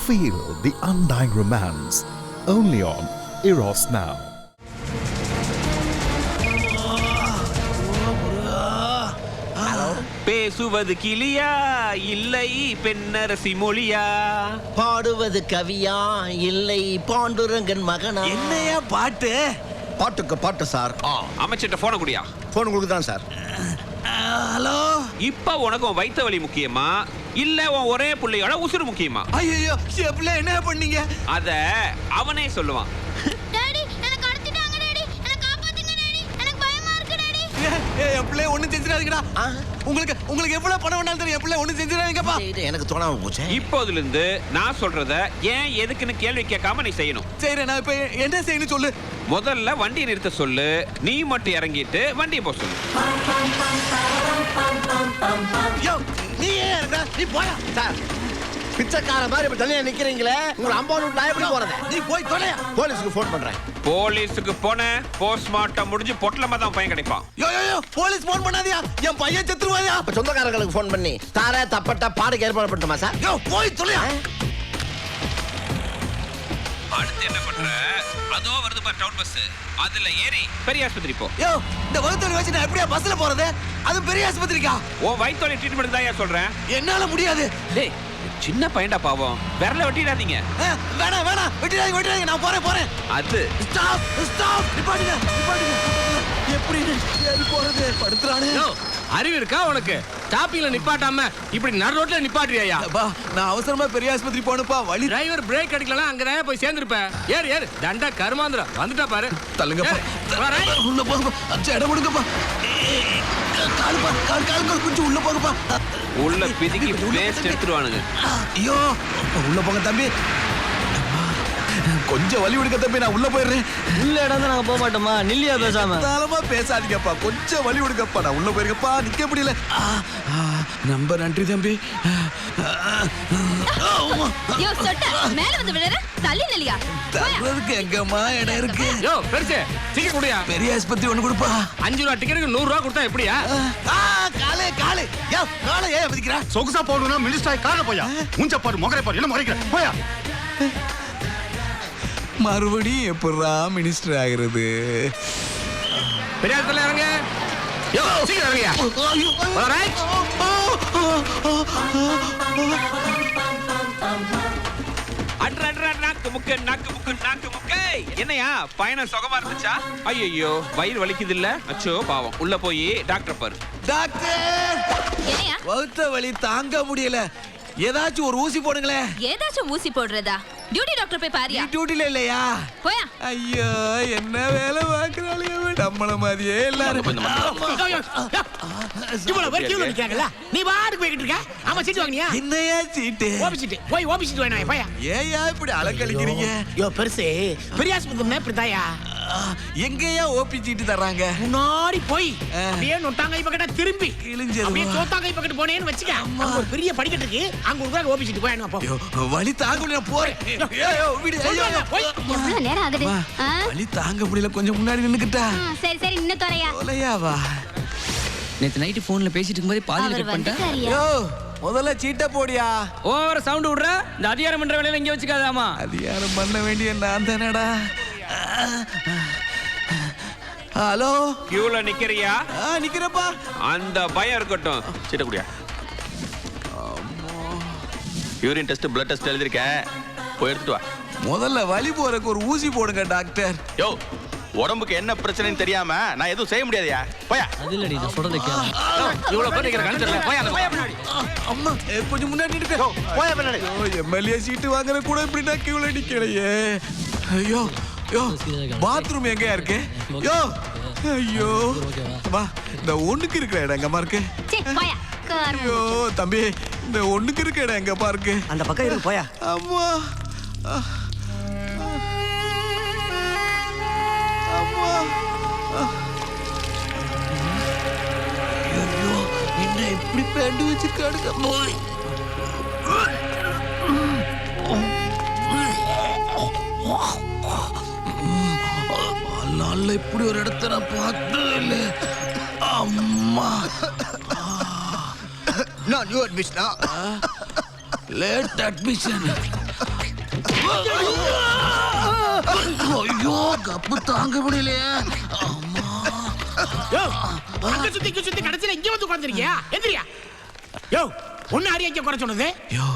Feel the undying romance only on Eros Now. பேசுவது கிளியா இல்லை பெண்ணரசி மொழியா, பாடுவது கவியா இல்லை பாண்டுரங்கன் மகனா? என்னையா பாட்டு? பாட்டுக்கு பாட்டு சார். அமைச்சிட்ட போன குடியா. போன் உங்களுக்கு தான் சார். ஹலோ, இப்ப உனக்கு உன் வயித்த வலி முக்கியமா இல்ல உன் ஒரே புள்ளையோட உசுறு முக்கியமா? ஐயோ எப்பல என்ன பண்ணீங்க? அத அவனே சொல்லுவான். டாடி என்ன கடத்திட்டாங்க டாடி, என்ன காப்பாத்துங்க டாடி, எனக்கு பயமா இருக்கு டாடி. எப்பல ஒண்ணு செஞ்சிராதீங்கடா. உங்களுக்கு எவ்வளவு பணம் வேணாலும் தெரியும். எப்பல ஒண்ணு செஞ்சிராதீங்கப்பா. எனக்கு தோணாம போச்சு. இப்போதுல இருந்து நான் சொல்றத ஏன் எதுக்குன்னு கேள்வி கேட்காம நீ செய்யணும். சரி, நான் இப்ப என்ன செய்யணும் சொல்லு. முதல்ல வண்டியை நிறுத்த சொல்லு, நீ மட்டும் இறங்கிட்டு வண்டியை போ சொல்லு. யோ, நீ ஏன் இருக்க? நீ போயா சார். பிச்சைக்கார மாதிரி இப்ப தனியா நிக்கிறீங்களே, உங்க அம்பா வீட்டுல நான் எப்படி போறது? நீ போய் தொலையா. போலீஸ்க்கு ஃபோன் பண்றேன். போலீஸுக்கு போன போஸ்ட்மார்ட்டம் முடிஞ்சு பொட்டலமா தான் பையன் கிடைப்பான். யோ போலீஸ் ஃபோன் பண்ணாதியா, என் பையன் செத்துருவாயா. அப்ப சொந்தக்காரங்களுக்கு ஃபோன் பண்ணி தார தப்பட்ட பாடுக்கு ஏற்பாடு பண்ணட்டுமா சார்? யோ போய் தொலையா. அடுத்து என்ன பண்ற? அதோ வருது பார் டவுன் பஸ், அதுல ஏறி பெரிய ஆஸ்பத்திரி போ. யோ, இந்த வகுத்தொலி வச்சு நான் எப்படியா பஸ்ல போறது? அது பெரிய ஆஸ்பத்திரிக்கா? உன் வயித்தோட ட்ரீட்மெண்ட் தான் சொல்றேன். என்னால முடியாது. டேய், சின்ன பையன்டா பாவம், விரல வெட்டிடாதீங்க. வேணாம் வெட்டிடாதீங்க, நான் போறேன். அது ஸ்டாப் நிப்பாட்டுங்க. எப்படி ஏறி போறது? படுத்துறானே. அறிவு இருக்கா உனக்கு? ஸ்டாப்பிங்ல நிப்பாட்டாம இப்படி நடு ரோட்ல நிப்பாட்டுறியா? அப்பா, நான் அவசரமா பெரிய ஆஸ்பத்திரி போகணும்ப்பா. வழி டிரைவர் பிரேக் அடிக்கலாம், அங்கதான் போய் சேர்ந்துருப்ப. ஏறு தண்டா கருமாந்திரம் வந்துட்டா பாரு. தள்ளுங்கப்பா. உள்ள போங்கப்பா. இடம் கொடுங்கப்பா. கால் கொஞ்சம் உள்ள போங்கப்பா. உள்ள பிதிக்கி பேஸ்ட் எடுத்துருவானுங்க. ஐயோ, உள்ள போங்க தம்பி. கொஞ்சம் வலி விடுங்க தம்பி, நான் உள்ள போயிடுறேன். உள்ள இடம் தான் நாங்க போக மாட்டோமா? நில்லியா பேசாம. தாளமா பேசாதீங்கப்பா, கொஞ்சம் வலி விடுங்கப்பா. நான் உள்ள போயிருக்கப்பா, நிக்க முடியல. ரொம்ப நன்றி தம்பி. யோ சொட்ட, மேல வந்து விழற, தள்ளி நில்லியா. தர்றதுக்கு எங்கம்மா இடம் இருக்கு? யோ பெருசு டிக்கெட் குடியா. பெரிய ஆஸ்பத்திரி ஒண்ணு கொடுப்பா. 5 ரூபா டிக்கெட்டுக்கு 100 ரூபா கொடுத்தா எப்படியா? காலே யோ, காலை ஏன் மதிக்கிறா? சொகுசா போகணும்னா மினிஸ்டர் கார போயா. மூஞ்ச பாரு, முகரை பாரு, என்ன முறைக்கிற போயா. மறுபடியும் எப்படா மினிஸ்டர் ஆகிறது? பெரிய இடத்துல இறங்க. யோ சீக்கிரம் இறங்கியா. ஆல்ரைட். நாக்கு முக்கு. என்னையா பயணம் சுகமா இருந்துச்சா? ஐயோ வயிறு வலிக்குது இல்ல? அச்சோ பாவம், உள்ள போய் டாக்டர் பாரு. டாக்டர், என்னையா? வகுத்த வலி தாங்க முடியல, ஏதாச்சும் ஒரு ஊசி போடுங்களே. ஏதாச்சும் ஊசி போடுறதா? டியூட்டி டாக்டர் போய் பாரியா. டியூட்டில இல்லையா? போயா. ஐயோ, என்ன வேலை பாக்குறாளுங்க நம்மள மாதிரியே எல்லாரும். இவ்வளவு வரைக்கும் நிக்காங்கல, நீ பாட்டுக்கு போய்கிட்டு இருக்க. ஆமா, சீட்டு வாங்கினியா? என்னையா சீட்டு? ஓபி சீட்டு. போய் ஓபி சீட்டு வாங்கினா போயா. ஏயா இப்படி அலக்கழிக்கிறீங்க? யோ பெருசே, பெரிய ஆஸ்பத்திரினா இப்படிதாயா. எங்கயா ஓபி சீட்டு தர்றாங்க? முன்னாடி போய் அப்படியே நொட்டாங்க பக்கட்ட திரும்பி கிழிஞ்சது. அப்படியே தோத்தாங்க பக்கட்ட போனேன்னு வச்சுக்க. அங்க ஒரு பெரிய படிக்கட்டு இருக்கு, அங்க ஒரு ஓபி சீட்டு போய் போ. ஐயோ, வலி தாங்க முடியல, நான் போறேன். ஐயோ விடு. ஐயோ போய். எவ்வளவு நேரம் ஆகுது? வலி தாங்க முடியல, கொஞ்சம் முன்னாடி நின்னுக்கிட்டா. சரி நின்னு தொலையா. தொலையாவா? நேத்து நைட்டு போன்ல பேசிட்டு இருக்கும்போது பாதியில அவர் கட் பண்ணிட்டேன். வந்துட்டாரியா? யோ, முதல்ல சீட்டை போடியா. ஓவர சவுண்ட் விடுற. இந்த அதிகாரம் பண்ற வேலையில இங்க வச்சுக்காதாமா. அதிகாரம் பண்ண வேண்டிய நான் தானடா. ஹலோ, கியூல நிக்கிறியா? நிக்கிறப்பா. அந்த பயம் இருக்கட்டும். சீட்ட குடியா. யூரின் டெஸ்ட், பிளட் டெஸ்ட் எழுதிருக்க, போய் எடுத்துட்டு வா. முதல்ல வலி போறதுக்கு ஒரு ஊசி போடுங்க டாக்டர். யோ, உடம்புக்கு என்ன பிரச்சனைன்னு தெரியாம நான் எதுவும் செய்ய முடியாதுயா. போயா. அது இல்லடி, நான் சொல்றத கேளு. இவ்வளவு பேர் நிக்கிற கணத்துல போயா முன்னாடி. அம்மா, கொஞ்சம் முன்னாடி நிக்க. போயா பின்னாடி. எம்எல்ஏ சீட்டு வாங்குற கூட இப்படி நான் கியூல நிக்கலையே. ஐயோ யோ, பாத்ரூம் எங்கயா இருக்கு? யோ, ஐயோ வா, இந்த ஒண்ணுக்கு இருக்கிற இடம் எங்கம்மா இருக்கு? சீ போயா. ஐயோ தம்பி, இந்த ஒண்ணுக்கு இருக்க இடம் எங்கப்பா இருக்கு? அந்த பக்கம் இருக்கு, போயா. அம்மா, அம்மா. ஐயோ, என்ன இப்படி பேண்டு வச்சிருக்காடுங்க? நாள்ல இப்படி ஒரு இடத்த நான் பார்த்தது இல்லை. அம்மா, நான் நியூ அட்மிஷனா? Late admission. ஐயோ கப்பு தாங்க முடியலையே. யோ, அங்க சுத்தி இங்க சுத்தி கடைசியில இங்க வந்து உட்கார்ந்திருக்கியா? எந்திரியா. யோ, ஒன்னு அரிய இங்க குறை சொன்னது. யோ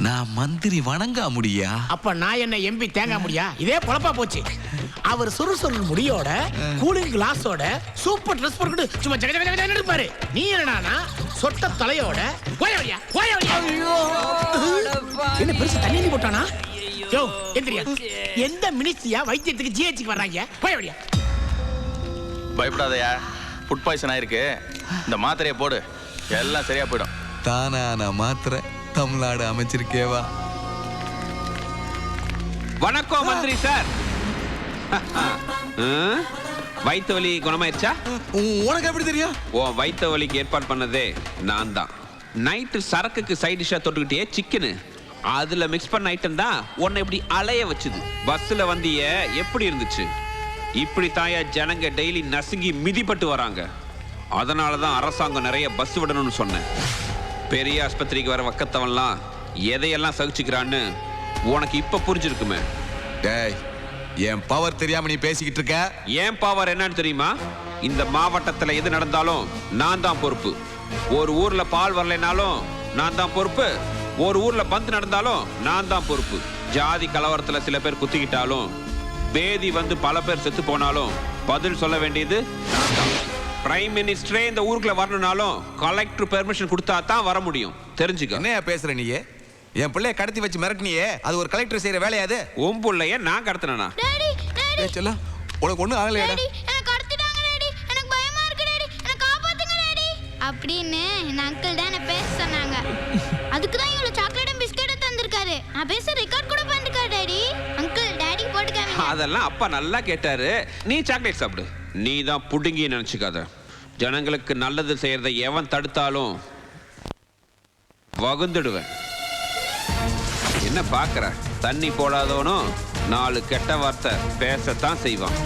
நான் மந்திரி வணங்கா முடியா? அப்ப நான் என்ன எம்பி தேங்காய் முடியா? இதே பொழப்பா போச்சு. அவர் சுறுசுறு முடியோட கூலிங் கிளாஸோட சூப்பர் ட்ரெஸ் போட்டு சும்மா ஜக ஜக ஜக இருப்பாரு. நீ என்னடானா சொட்ட தலையோட போயவடியா போயவடியா. என்ன பெருசு தண்ணி போட்டானா? யோ எந்திரியா. எந்த மினிஸ்ட்ரியா வைத்தியத்துக்கு ஜிஹெச்சுக்கு வர்றாங்க? போயவடியா. பயப்படாதயா, ஃபுட் பாய்சன் ஆயிருக்கு. இந்த மாத்திரையை போடு, எல்லாம் சரியா போயிடும். தானான மாத்திரை தமிழ்நாடு அமைச்சிருக்கேவா? வணக்கம் மந்திரி சார். வயிற்று வலி குணமாயிருச்சா? உனக்கு எப்படி தெரியும்? ஓ வயிற்று வலிக்கு ஏற்பாடு பண்ணதே நான் தான். நைட்டு சரக்குக்கு சைட் டிஷ்ஷா தொட்டுக்கிட்டே சிக்கனு அதுல மிக்ஸ் பண்ண ஐட்டம் தான் உன்னை இப்படி அலைய வச்சுது. பஸ்ல வந்திய எப்படி இருந்துச்சு? இப்படி தாயா ஜனங்க டெய்லி நசுங்கி மிதிப்பட்டு வராங்க. அதனாலதான் அரசாங்கம் நிறைய பஸ் விடணும்னு சொன்னேன். பெரிய ஆஸ்பத்திரிக்கு வர வக்கத்தவன்லாம் எதையெல்லாம் சகிச்சுக்கிறான்னு உனக்கு இப்ப புரிஞ்சிருக்குமே. டேய், என் பவர் தெரியாம நீ பேசிக்கிட்டு இருக்க. ஏன் பவர் என்னன்னு தெரியுமா? இந்த மாவட்டத்துல எது நடந்தாலும் நான் தான் பொறுப்பு. ஒரு ஊர்ல பால் வரலைனாலும் நான் தான் பொறுப்பு. ஒரு ஊர்ல பந்து நடந்தாலும் நான் தான் பொறுப்பு. ஜாதி கலவரத்துல சில பேர் குத்திக்கிட்டாலும், பேதி வந்து பல பேர் செத்து போனாலும் பதில் சொல்ல வேண்டியது நான் தான். பிரைம் மினிஸ்டரே இந்த ஊருக்குள்ள வரணும்னாலும் கலெக்டர் பெர்மிஷன் கொடுத்தா தான் வர முடியும். தெரிஞ்சுக்க. என்னையா பேசுற நீ? என் பிள்ளைய கடத்தி வச்சு மிரட்டினியே, அது ஒரு கலெக்டர் செய்யற வேலையாது? உன் புள்ளைய நான் கடத்தினா? டாடி டாடி ஏய் செல்லம், உனக்கு ஒண்ணும் ஆகலையாடா? டாடி எனக்கு கடத்திட்டாங்க டாடி. எனக்கு பயமா இருக்கு டாடி. என்ன காப்பாத்துங்க டாடி. அப்படின்னு என் அங்கிள் தான் என்ன பேச சொன்னாங்க. அதுக்கு தான் இவ்வளவு சாக்லேட்டும் பிஸ்கட்டும் தந்திருக்காரு. நான் பேச ரெக்கார்ட் கூட பண்ணிருக்காரு டாடி. Uncle daddy போட்டுக்காம. அதெல்லாம் அப்பா நல்லா கேட்டாரு. நீ சாக்லேட் சாப்பிடு. நீ தான் புடுங்கி நினைச்சுக்காத. ஜனங்களுக்கு நல்லது செய்யறதை எவன் தடுத்தாலும் வகுந்துடுவேன். என்ன பாக்குற? தண்ணி போடாதவனும் 4 கெட்ட வார்த்தை பேசத்தான் செய்வான்.